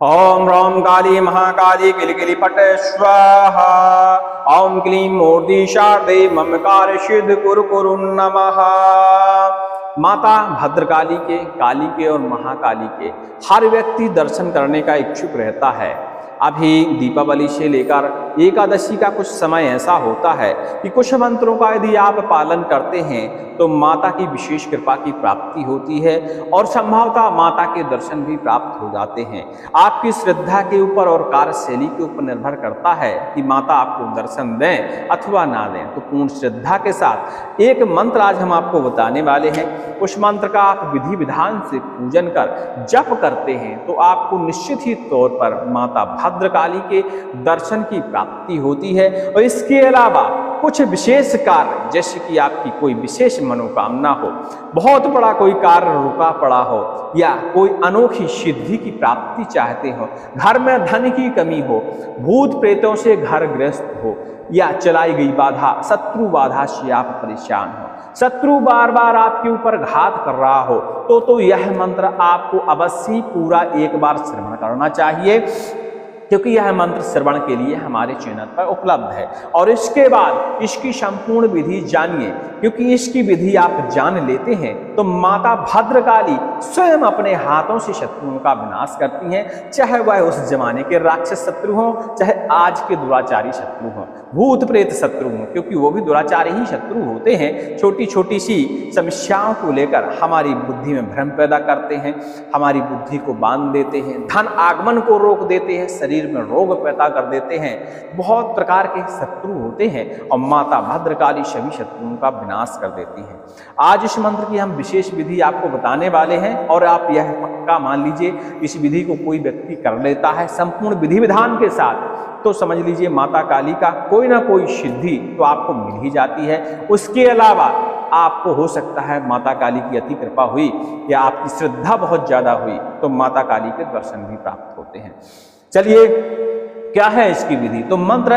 ओम ह्रौं काली महाकाली किलिकिलि फट स्वाहा। ओम क्लीं मूर्ति शारदे मम कार्य सिद्ध कुरु कुरु नमः। माता भद्रकाली के, काली के और महाकाली के हर व्यक्ति दर्शन करने का इच्छुक रहता है। अभी दीपावली से लेकर एकादशी का कुछ समय ऐसा होता है कि कुछ मंत्रों का यदि आप पालन करते हैं तो माता की विशेष कृपा की प्राप्ति होती है और संभवतः माता के दर्शन भी प्राप्त हो जाते हैं। आपकी श्रद्धा के ऊपर और कार्यशैली के ऊपर निर्भर करता है कि माता आपको दर्शन दें अथवा ना दें। तो पूर्ण श्रद्धा के साथ एक मंत्र आज हम आपको बताने वाले हैं। उस मंत्र का आप विधि विधान से पूजन कर जप करते हैं तो आपको निश्चित ही तौर पर माता भद्रकाली के दर्शन की प्राप्ति होती है। और इसके अलावा कुछ विशेष कार्य, जैसे कि आपकी कोई विशेष मनोकामना हो, बहुत बड़ा कोई कार्य रुका पड़ा हो या कोई अनोखी सिद्धि की प्राप्ति चाहते हो, घर में धन की कमी हो, भूत प्रेतों से घर ग्रस्त हो या चलाई गई बाधा, शत्रु बाधा से आप परेशान हो, शत्रु बार बार आपके ऊपर घात कर रहा हो तो यह मंत्र आपको अवश्य पूरा एक बार श्रवण करना चाहिए, क्योंकि यह मंत्र श्रवण के लिए हमारे चैनल पर उपलब्ध है। और इसके बाद इसकी संपूर्ण विधि जानिए, क्योंकि इसकी विधि आप जान लेते हैं तो माता भद्रकाली स्वयं अपने हाथों से शत्रुओं का विनाश करती हैं, चाहे वह उस जमाने के राक्षस शत्रु हों, चाहे आज के दुराचारी शत्रु हों, भूत प्रेत शत्रु हों, क्योंकि वो भी दुराचारी ही शत्रु होते हैं। छोटी छोटी सी समस्याओं को लेकर हमारी बुद्धि में भ्रम पैदा करते हैं, हमारी बुद्धि को बांध देते हैं, धन आगमन को रोक देते हैं, शरीर में रोग पैदा कर देते हैं। बहुत प्रकार के शत्रु होते हैं और माता भद्रकाली सभी शत्रुओं का विनाश कर देती है। आज इस मंत्र की हम विशेष विधि आपको बताने वाले हैं और आप यह पक्का मान लीजिए, इस विधि को कोई व्यक्ति कर लेता है संपूर्ण विधि विधान के साथ तो समझ लीजिए माता काली का कोई ना कोई सिद्धि तो आपको मिल ही जाती है। उसके अलावा आपको हो सकता है माता काली की अति कृपा हुई या आपकी श्रद्धा बहुत ज्यादा हुई तो माता काली के दर्शन भी प्राप्त होते हैं। चलिए, क्या है इसकी विधि? तो मंत्र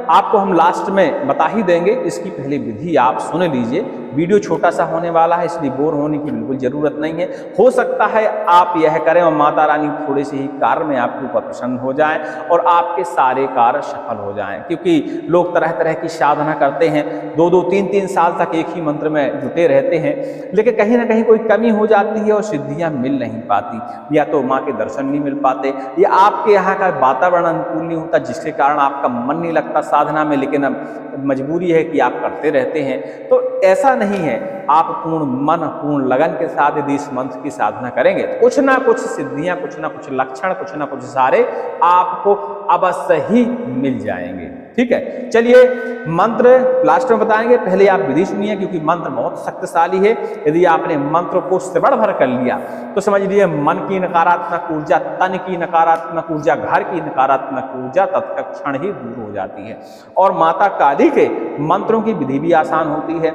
आपको हम लास्ट में बता ही देंगे, इसकी पहले विधि आप सुन लीजिए। वीडियो छोटा सा होने वाला है, इसलिए बोर होने की बिल्कुल जरूरत नहीं है। हो सकता है आप यह करें और माता रानी थोड़े से ही कार्य में आपके ऊपर प्रसन्न हो जाएं और आपके सारे कार्य सफल हो जाएं, क्योंकि लोग तरह तरह की साधना करते हैं, 2-2, 3-3 साल तक एक ही मंत्र में जुटे रहते हैं, लेकिन कहीं ना कहीं कोई कमी हो जाती है और सिद्धियां मिल नहीं पाती, या तो माँ के दर्शन नहीं मिल पाते या आपके यहाँ का वातावरण अनुकूल नहीं होता, जिसके कारण आपका मन नहीं लगता साधना में, लेकिन अब मजबूरी है कि आप करते रहते हैं। तो ऐसा नहीं है, आप पूर्ण मन पूर्ण लगन के साथ यदि इस मंत्र की साधना करेंगे तो कुछ ना कुछ सिद्धियां, कुछ ना कुछ लक्षण, कुछ ना कुछ सारे आपको अवश्य ही मिल जाएंगे। ठीक है, चलिए मंत्र लास्ट में बताएंगे, पहले आप विधि सुनिए, क्योंकि मंत्र बहुत शक्तिशाली है। यदि आपने मंत्र को श्रवण भर कर लिया तो समझ लीजिए मन की नकारात्मक ऊर्जा, तन की नकारात्मक ऊर्जा, घर की नकारात्मक ऊर्जा तत्क्षण ही दूर हो जाती है। और माता काली के मंत्रों की विधि भी आसान होती है।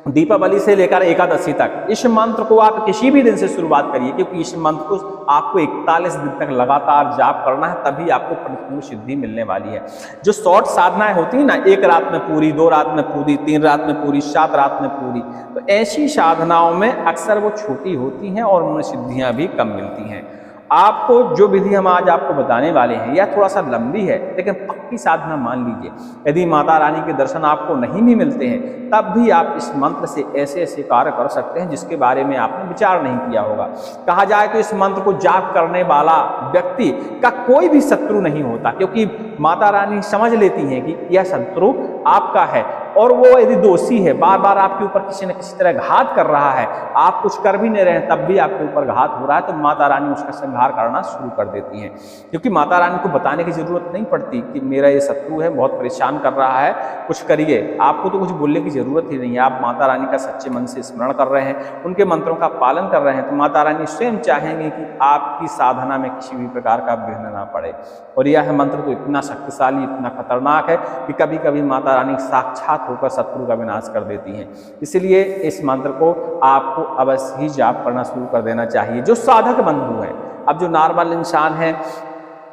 दीपावली से लेकर एकादशी तक इस मंत्र को आप किसी भी दिन से शुरुआत करिए, क्योंकि इस मंत्र को आपको 41 दिन तक लगातार जाप करना है, तभी आपको परिपूर्ण सिद्धि मिलने वाली है। जो शॉर्ट साधनाएं होती है ना, 1 रात में पूरी, 2 रात में पूरी, 3 रात में पूरी, 7 रात में पूरी, तो ऐसी साधनाओं में अक्सर वो छोटी होती हैं और उनमें सिद्धियां भी कम मिलती हैं। आपको जो विधि हम आज आपको बताने वाले हैं यह थोड़ा सा लंबी है, लेकिन पक्की साधना मान लीजिए। यदि माता रानी के दर्शन आपको नहीं भी मिलते हैं तब भी आप इस मंत्र से ऐसे ऐसे कार्य कर सकते हैं जिसके बारे में आपने विचार नहीं किया होगा। कहा जाए तो इस मंत्र को जाप करने वाला व्यक्ति का कोई भी शत्रु नहीं होता, क्योंकि माता रानी समझ लेती हैं कि यह शत्रु आपका है और वो यदि दोषी है, बार बार आपके ऊपर किसी न किसी तरह घात कर रहा है, आप कुछ कर भी नहीं रहे हैं तब भी आपके ऊपर घात हो रहा है, तो माता रानी उसका संहार करना शुरू कर देती हैं। क्योंकि माता रानी को बताने की जरूरत नहीं पड़ती कि मेरा ये शत्रु है, बहुत परेशान कर रहा है, कुछ करिए। आपको तो कुछ बोलने की जरूरत ही नहीं है। आप माता रानी का सच्चे मन से स्मरण कर रहे हैं, उनके मंत्रों का पालन कर रहे हैं, तो माता रानी स्वयं चाहेंगे कि आपकी साधना में किसी भी प्रकार का विघ्न ना पड़े। और यह मंत्र तो इतना शक्तिशाली, इतना खतरनाक है कि कभी कभी माता रानी साक्षात होकर शत्रु का विनाश कर देती हैं। इसलिए इस मंत्र को आपको अवश्य ही जाप करना शुरू कर देना चाहिए। जो साधक बंधु है, अब जो नॉर्मल इंसान है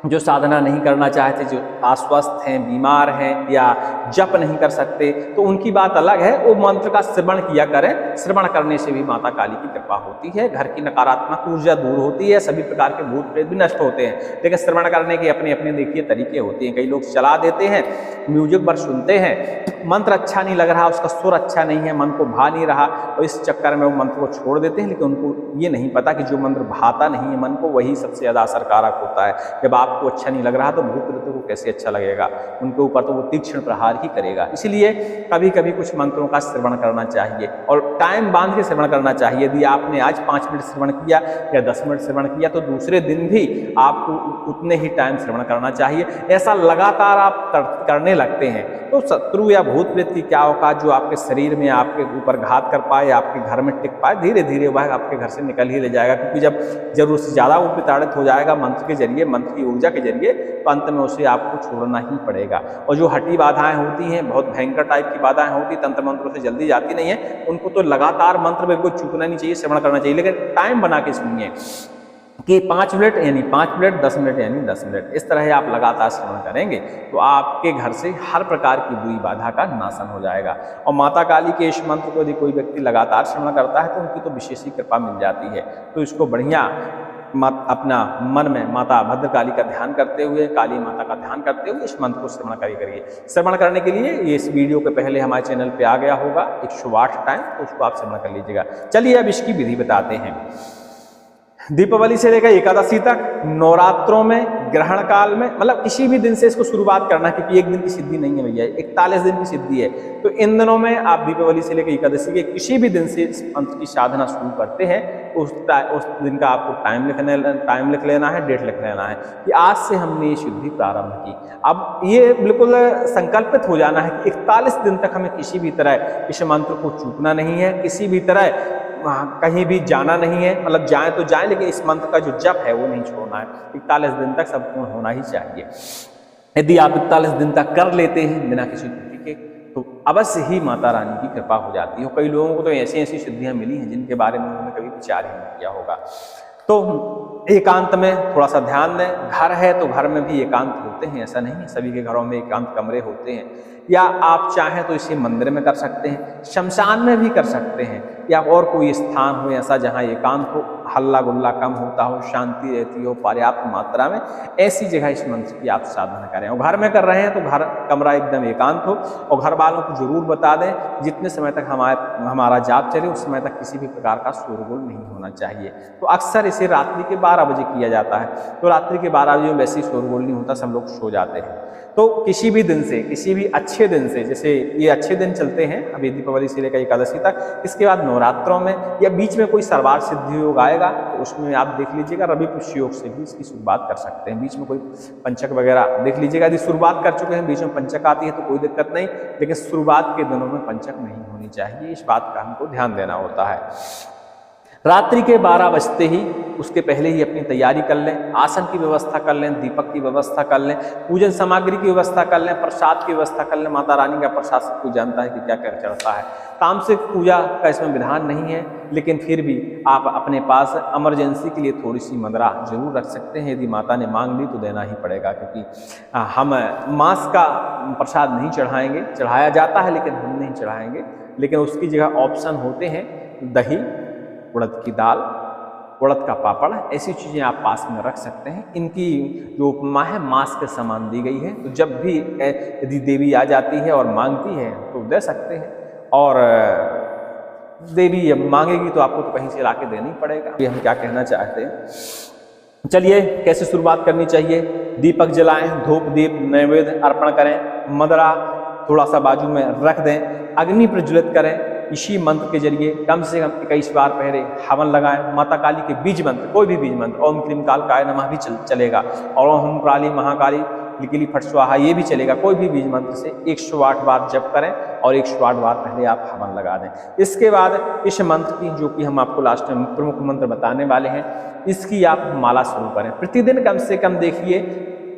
जो साधना नहीं करना चाहते, जो अस्वस्थ हैं, बीमार हैं या जप नहीं कर सकते, तो उनकी बात अलग है, वो मंत्र का श्रवण किया करें। श्रवण करने से भी माता काली की कृपा होती है, घर की नकारात्मक ऊर्जा दूर होती है, सभी प्रकार के भूत प्रेत भी नष्ट होते हैं। लेकिन श्रवण करने के अपने अपने देखिए तरीके होते हैं। कई लोग चला देते हैं, म्यूजिक पर सुनते हैं, मंत्र अच्छा नहीं लग रहा, उसका सुर अच्छा नहीं है, मन को भा नहीं रहा, और इस चक्कर में वो मंत्र को छोड़ देते हैं। लेकिन उनको ये नहीं पता कि जो मंत्र भाता नहीं है मन को, वही सबसे ज़्यादा असरकारक होता है। जब आपको अच्छा नहीं लग रहा तो भूत प्रेतों को कैसे अच्छा लगेगा, उनके ऊपर तो वो तीक्ष्ण प्रहार ही करेगा। इसलिए कभी कभी कुछ मंत्रों का श्रवण करना चाहिए और टाइम बांध के श्रवण करना चाहिए। यदि आपने आज 5 मिनट श्रवण किया या 10 मिनट श्रवण किया, तो दूसरे दिन भी आपको उतने ही टाइम श्रवण करना चाहिए। ऐसा लगातार आप करने लगते हैं तो शत्रु या भूत प्रेत की क्या औकात जो आपके शरीर में आपके ऊपर घात कर पाए, आपके घर में टिक पाए, धीरे धीरे वह आपके घर से निकल ही ले जाएगा। क्योंकि जब जरूरत से ज़्यादा वो प्रताड़ित हो जाएगा मंत्र के जरिए, मंत्र की ऊर्जा के जरिए, तो अंत में उसे आपको छोड़ना ही पड़ेगा। और जो हठी बाधाएं होती हैं, बहुत भयंकर टाइप की बाधाएं होती, तंत्र मंत्रों से जल्दी जाती नहीं है, उनको तो लगातार मंत्र बिल्कुल चूकना नहीं चाहिए, श्रवण करना चाहिए। लेकिन टाइम बना के सुनिए कि 5 मिनट यानी 5 मिनट, 10 मिनट यानी 10 मिनट, इस तरह आप लगातार श्रवण करेंगे तो आपके घर से हर प्रकार की बुरी बाधा का नाशन हो जाएगा। और माता काली के इस मंत्र को यदि कोई व्यक्ति लगातार श्रवण करता है तो उनकी तो विशेष ही कृपा मिल जाती है। तो इसको बढ़िया अपना मन में माता भद्रकाली का ध्यान करते हुए, काली माता का ध्यान करते हुए इस मंत्र को श्रवण करिए। श्रवण करने के लिए ये इस वीडियो के पहले हमारे चैनल पे आ गया होगा 108 टाइम, तो उसको आप श्रवण कर लीजिएगा। चलिए अब इसकी विधि बताते हैं। दीपावली से लेकर एकादशी तक, नवरात्रों में, ग्रहण काल में, मतलब किसी भी दिन से इसको शुरुआत करना है, क्योंकि एक दिन की सिद्धि नहीं है भैया, 41 दिन की सिद्धि है। तो इन दिनों में आप दीपावली से लेकर एकादशी के किसी भी दिन से इस मंत्र की साधना शुरू करते हैं, उस दिन का आपको टाइम लिख लेना है, डेट लिख लेना है कि आज से हमने ये सिद्धि प्रारंभ की। अब ये बिल्कुल संकल्पित हो जाना है कि 41 दिन तक हमें किसी भी तरह इस मंत्र को चूकना नहीं है, किसी भी तरह कहीं भी जाना नहीं है, मतलब जाए तो जाए लेकिन इस मंत्र का जो जप है वो नहीं छोड़ना है। 41 दिन तक संपूर्ण होना ही चाहिए। यदि आप 41 दिन तक कर लेते हैं बिना किसी त्रुटि के, तो अवश्य ही माता रानी की कृपा हो जाती है। कई लोगों को तो ऐसी ऐसी सिद्धियां मिली हैं जिनके बारे में उन्होंने कभी विचार ही नहीं किया होगा। तो एकांत में थोड़ा सा ध्यान दें। घर है तो घर में भी एकांत होते हैं, ऐसा नहीं है सभी के घरों में एकांत कमरे होते हैं। या आप चाहें तो इसे मंदिर में कर सकते हैं, शमशान में भी कर सकते हैं, या और कोई स्थान हो ऐसा जहाँ एकांत हो, हल्ला गुल्ला कम होता हो, शांति रहती हो पर्याप्त मात्रा में, ऐसी जगह इस मंत्र की आप साधना करें। और घर में कर रहे हैं तो घर कमरा एकदम एकांत हो, और घर वालों को जरूर बता दें जितने समय तक हमारा जाप चले उस समय तक किसी भी प्रकार का शोरगुल नहीं होना चाहिए। तो अक्सर इसे रात्रि के 12 बजे किया जाता है, तो रात्रि के 12 बजे में वैसे ही शोरगुल नहीं होता, सब लोग सो जाते हैं। तो किसी भी दिन से, किसी भी अच्छे दिन से, जैसे ये अच्छे दिन चलते हैं अभी दीपावली से लेकर एकादशी तक, इसके बाद नवरात्रों में या बीच में कोई सर्वार्थ सिद्धि योग आएगा तो उसमें आप देख लीजिएगा रवि पुष्य योग से भी इसकी शुरुआत कर सकते हैं। बीच में कोई पंचक वगैरह देख लीजिएगा, यदि शुरुआत कर चुके हैं बीच में पंचक आती है तो कोई दिक्कत नहीं, लेकिन शुरुआत के दिनों में पंचक नहीं होनी चाहिए, इस बात का हमको ध्यान देना होता है। रात्रि के 12 बजते ही उसके पहले ही अपनी तैयारी कर लें, आसन की व्यवस्था कर लें, दीपक की व्यवस्था कर लें, पूजन सामग्री की व्यवस्था कर लें, प्रसाद की व्यवस्था कर लें। माता रानी का प्रसाद सब कुछ जानता है कि क्या क्या चढ़ता है। तामसिक पूजा का इसमें विधान नहीं है, लेकिन फिर भी आप अपने पास इमरजेंसी के लिए थोड़ी सी मदरा जरूर रख सकते हैं। यदि माता ने मांग ली तो देना ही पड़ेगा, क्योंकि हम मांस का प्रसाद नहीं चढ़ाएंगे, चढ़ाया जाता है लेकिन हम नहीं चढ़ाएंगे। लेकिन उसकी जगह ऑप्शन होते हैं दही, उड़द की दाल, उड़द का पापड़, ऐसी चीज़ें आप पास में रख सकते हैं। इनकी जो उपमा है मांस के समान दी गई है, तो जब भी यदि देवी आ जाती है और मांगती है तो दे सकते हैं, और देवी जब मांगेगी तो आपको तो कहीं से लाके देना ही पड़ेगा। ये हम क्या कहना चाहते हैं। चलिए कैसे शुरुआत करनी चाहिए। दीपक जलाएं, धूप दीप नैवेद्य अर्पण करें, मदरा थोड़ा सा बाजू में रख दें, अग्नि प्रज्वलित करें, इसी मंत्र के जरिए कम से कम 21 बार पहले हवन लगाएं। माता काली के बीज मंत्र, कोई भी बीज मंत्र, ओम क्लीम कालकाय नमः भी चलेगा, और ओम काली महाकाली लिकिली फट स्वाहा ये भी चलेगा। कोई भी बीज मंत्र से 108 बार जप करें और 108 बार पहले आप हवन लगा दें। इसके बाद इस मंत्र की, जो कि हम आपको लास्ट में प्रमुख मंत्र बताने वाले हैं, इसकी आप माला शुरू करें। प्रतिदिन कम से कम देखिए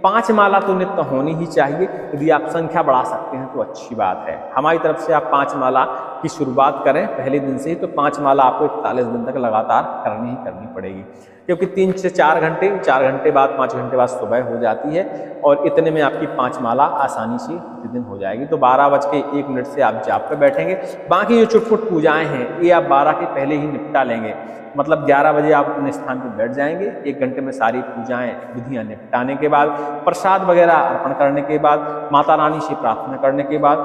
5 माला तो नित्य होनी ही चाहिए। यदि आप संख्या बढ़ा सकते हैं तो अच्छी बात है। हमारी तरफ से आप 5 माला की शुरुआत करें पहले दिन से ही, तो 5 माला आपको 41 दिन तक लगातार करनी ही करनी पड़ेगी, क्योंकि 3 से 4 घंटे बाद 5 घंटे बाद सुबह हो जाती है और इतने में आपकी 5 माला आसानी से प्रतिदिन हो जाएगी। तो 12:01 से आप जाप पे बैठेंगे। बाकी जो चुटपुट पूजाएं हैं ये आप 12 के पहले ही निपटा लेंगे, मतलब 11 बजे आप अपने स्थान पर बैठ जाएंगे। 1 घंटे में सारी पूजाएं विधियां निपटाने के बाद, प्रसाद वगैरह अर्पण करने के बाद, माता रानी से प्रार्थना करने के बाद,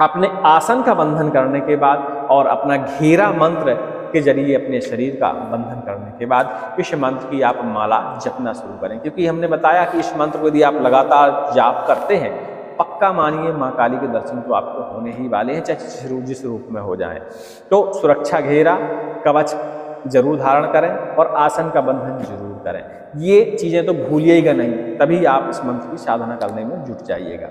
अपने आसन का बंधन करने के बाद और अपना घेरा मंत्र के जरिए अपने शरीर का बंधन करने के बाद इस मंत्र की आप माला जपना शुरू करें। क्योंकि हमने बताया कि इस मंत्र को यदि आप लगातार जाप करते हैं, पक्का मानिए माँ काली के दर्शन तो आपको होने ही वाले हैं, चाहे जिस रूप में हो जाएं। तो सुरक्षा घेरा, कवच जरूर धारण करें और आसन का बंधन जरूर करें। ये चीज़ें तो भूलिएगा नहीं, तभी आप इस मंत्र की साधना करने में जुट जाइएगा।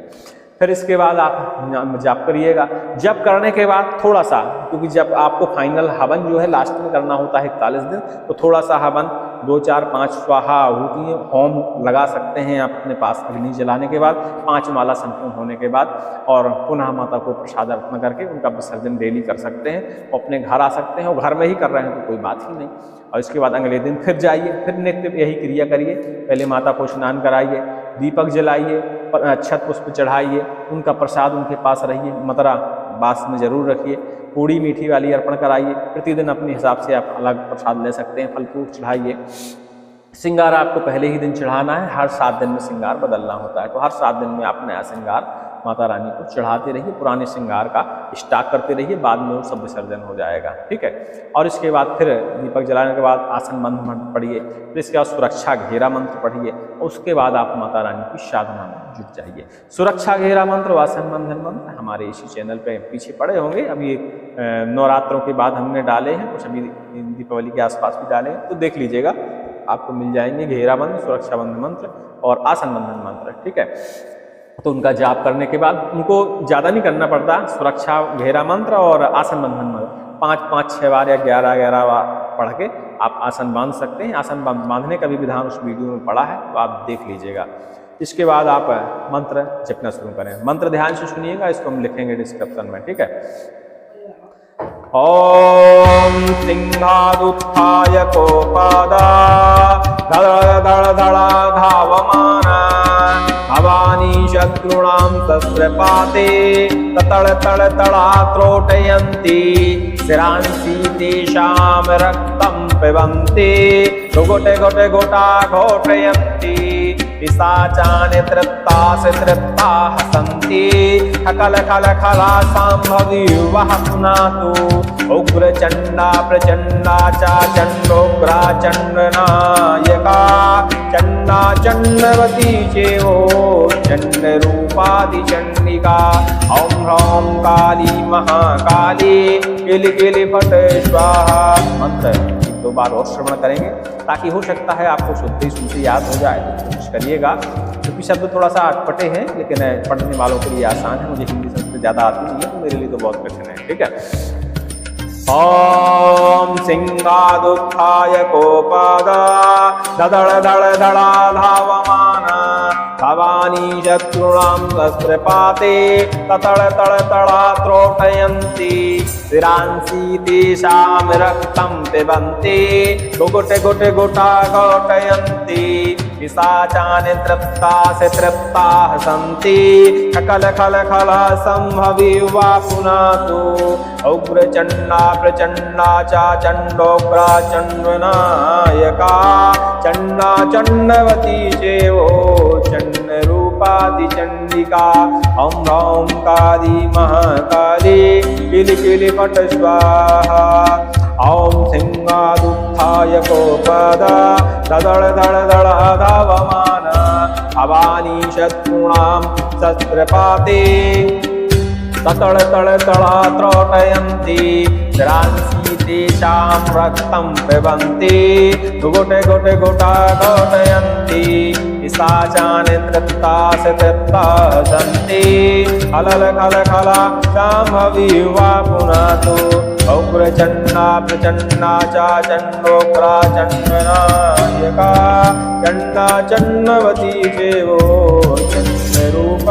फिर इसके बाद आप जप करिएगा। जप करने के बाद थोड़ा सा, क्योंकि जब आपको फाइनल हवन जो है लास्ट में करना होता है 41 दिन, तो थोड़ा सा हवन 2, 4, 5 स्वाहा आहुति होम लगा सकते हैं आप अपने पास अग्नि जलाने के बाद, 5 माला संपूर्ण होने के बाद, और पुनः माता को प्रसाद अर्पण करके उनका विसर्जन डेली कर सकते हैं और अपने घर आ सकते हैं। और घर में ही कर रहे हैं तो कोई बात ही नहीं। और इसके बाद अगले दिन फिर जाइए, फिर नित्य यही क्रिया करिए। पहले माता को स्नान कराइए, दीपक जलाइए, अक्षत पुष्प चढ़ाइए, उनका प्रसाद उनके पास रहिए, मतरा बास में जरूर रखिए, पूड़ी मीठी वाली अर्पण कराइए। प्रतिदिन अपने हिसाब से आप अलग प्रसाद ले सकते हैं, फल फ्रूट चढ़ाइए। श्रृंगार आपको पहले ही दिन चढ़ाना है, हर 7 दिन में श्रृंगार बदलना होता है, तो हर 7 दिन में आप नया श्रृंगार माता रानी को चढ़ाते रहिए, पुराने श्रृंगार का स्टॉक करते रहिए, बाद में वो सब विसर्जन हो जाएगा। ठीक है। और इसके बाद फिर दीपक जलाने के बाद आसन बंधन मंत्र पढ़िए, फिर इसके बाद सुरक्षा घेरा मंत्र पढ़िए, और उसके बाद आप माता रानी की साधना में जुट जाइए। सुरक्षा घेरा मंत्र व आसन बंधन मंत्र हमारे इसी चैनल पे पीछे पड़े होंगे। अभी नवरात्रों के बाद हमने डाले हैं, कुछ अभी दीपावली के आसपास भी डाले हैं, तो देख लीजिएगा, आपको मिल जाएंगे घेरा बंधन, सुरक्षा बंधन मंत्र और आसन बंधन मंत्र। ठीक है। तो उनका जाप करने के बाद उनको ज़्यादा नहीं करना पड़ता, सुरक्षा घेरा मंत्र और आसन बंधन मंत्र 5-5, 6 बार या 11-11 बार पढ़ के आप आसन बांध सकते हैं। आसन बांधने का भी विधान उस वीडियो में पड़ा है, तो आप देख लीजिएगा। इसके बाद आप मंत्र जपना शुरू करें। मंत्र ध्यान से सुनिएगा, इसको हम लिखेंगे डिस्क्रिप्शन में। ठीक है। ओम सिंहादुत्थाय कोपादा धड़ धड़ धड़ा धावमाना भवानी शत्रूणां सस्रपाते ततड़ तड़ तड़ा त्रोटयन्ति शिरांसि तेषां रक्तं पिबन्ति गोटे गोटे गोटा घोटयन्ति पिशाचानि तृप्ताः तृप्ताः सन्ति खल खल खला सांभवी वह पुनातु उग्रचण्डा प्रचण्डा च चण्डोग्रा चण्डनायका चण्डा चण्डवती चेवो चण्डरूपादिचण्डिका ॐ ह्रौं काली महाकाली किल किल फट स्वाहा। मंत्र 2 बार और श्रवण करेंगे, ताकि हो सकता है आपको सुनते सुनते याद हो जाए, तो कोशिश करिएगा। क्योंकि शब्द थोड़ा सा अटपटे हैं, लेकिन पढ़ने वालों के लिए आसान है। मुझे हिंदी संस्कृत ज़्यादा आती नहीं है, तो मेरे लिए तो बहुत कठिन है। ठीक है। ओम सिंहादुत्थाय कोपादा ददड़ दड़ धड़ा धावमाना भवानी शत्रूणां सस्रपाते ततड़ तड़ तड़ा त्रोटयन्ति शिरांसि तेषां रक्तं पिबन्ति गोटे गोटे गोटा घोटयन्ति पिशाचानि तृप्ताः तृप्ताः सन्ति खल खल खला संभवी वा पुनातु उग्रचण्डा प्रचण्डा च चण्डोग्रा चण्डनायका चण्डा चण्डवती चेवो चण्डरूपादिचण्डिका ॐ ह्रौं काली महाकाली किल किल फट स्वाहा। ॐ सिंहादुत्थाय कोपादा ददड़ धड़ धड़ा धावमाना भवानी शत्रूणां सस्रपाते ततड़ तड़ तड़ा त्रोटयन्ति शिरांसि तेषां रक्तं पिबन्ति गोटे गोटे गोटा घोटयन्ति पिशाचान् तृप्ता स तृप्ता सन्ति खलल खल खला शाम्भवी वा पुनातु उग्रचण्डा प्रचण्डा च चण्डोग्रा चण्डनायका चण्डा चण्डवती चेवो चण्डरूपादिचण्डिका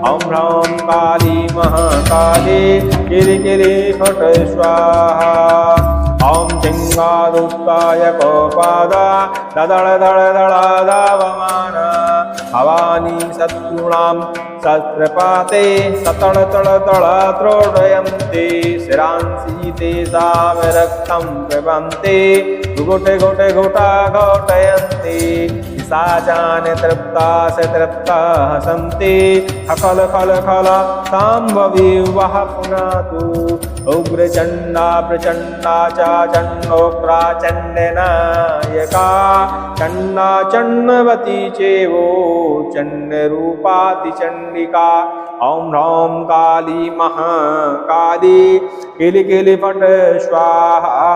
ॐ ह्रौं काली महाकाली किलिकिलि फट् स्वाहा ॐ चिङ्गारुत्ताय कोपादा ददळ दळ दळादावमान भवानी शत्रूणां शस्त्रपाते सतळ तळ तळ त्रोडयन्ति शिरांसि तेषां रक्तं पिबन्ति घोटे घोटे घोटा घोटयन्ति पिशाचान् तृप्ता स तृप्ताः सन्ति खल खल खल शाम्भवी वः पुनातु उग्रचण्डा प्रचण्डा च चण्डोग्रा चण्डनायका चण्डा चण्डवती चेवो चण्डरूपादिचण्डिका ॐ ह्रौं काली महाकाली किलिकिलि फट् स्वाहा।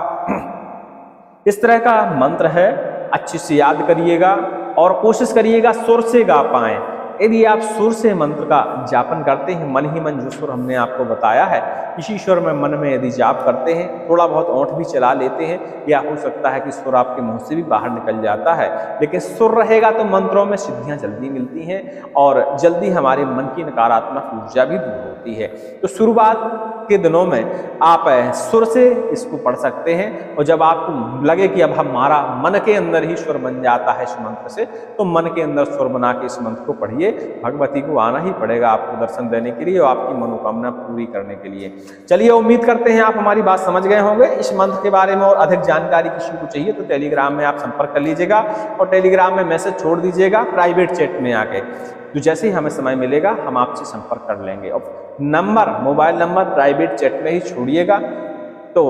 इस तरह का मंत्र है, अच्छे से याद करिएगा और कोशिश करिएगा सुर से गा पाएं। यदि आप सुर से मंत्र का जापन करते हैं, मन ही मन जो सुर हमने आपको बताया है, इसी स्वर में मन में यदि जाप करते हैं, थोड़ा बहुत ओंठ भी चला लेते हैं, या हो सकता है कि सुर आपके मुंह से भी बाहर निकल जाता है, लेकिन सुर रहेगा तो मंत्रों में सिद्धियां जल्दी मिलती हैं और जल्दी हमारे मन की नकारात्मक ऊर्जा भी दूर होती है। तो शुरुआत के दिनों में आप सुर से इसको पढ़ सकते हैं, और जब आपको लगे कि अब हमारा मन के अंदर ही सुर बन जाता है इस मंत्र से, तो मन के अंदर सुर बना के इस मंत्र को पढ़िए। भगवती को आना ही पड़ेगा आपको दर्शन देने के लिए और आपकी मनोकामना पूरी करने के लिए। चलिए, उम्मीद करते हैं आप हमारी बात समझ गए होंगे। इस मंत्र के बारे में और अधिक जानकारी किसी को चाहिए तो टेलीग्राम में आप संपर्क कर लीजिएगा और टेलीग्राम में मैसेज छोड़ दीजिएगा प्राइवेट चैट में आके, तो जैसे ही हमें समय मिलेगा हम आपसे संपर्क कर लेंगे। और मोबाइल नंबर प्राइवेट चैट में ही छोड़िएगा तो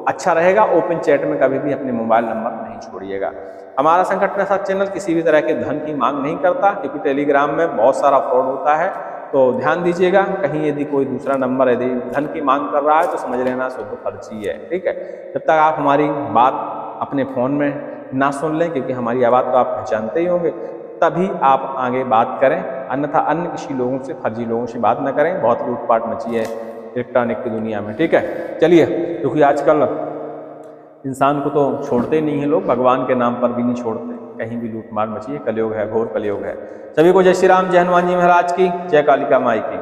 अच्छा रहेगा, ओपन चैट में कभी भी अपने मोबाइल नंबर नहीं छोड़िएगा। हमारा संकट नाशक चैनल किसी भी तरह के धन की मांग नहीं करता, क्योंकि टेलीग्राम में बहुत सारा फ्रॉड होता है, तो ध्यान दीजिएगा। कहीं यदि कोई दूसरा नंबर यदि धन की मांग कर रहा है तो समझ लेना शुद्ध फर्जी है, ठीक है। जब तक आप हमारी बात अपने फ़ोन में ना सुन लें, क्योंकि हमारी आवाज़ तो आप पहचानते ही होंगे, तभी आप आगे बात करें, अन्यथा अन्य किसी लोगों से, फर्जी लोगों से बात न करें। बहुत लूटपाट मची है इलेक्ट्रॉनिक की दुनिया में, ठीक है। चलिए, क्योंकि आजकल इंसान को तो छोड़ते नहीं हैं लोग, भगवान के नाम पर भी नहीं छोड़ते, कहीं भी लूटमार मची है, कलयुग है, घोर कलयुग है। सभी को जय श्री राम, जय हनुमान जी महाराज की, जय कालिका माई की।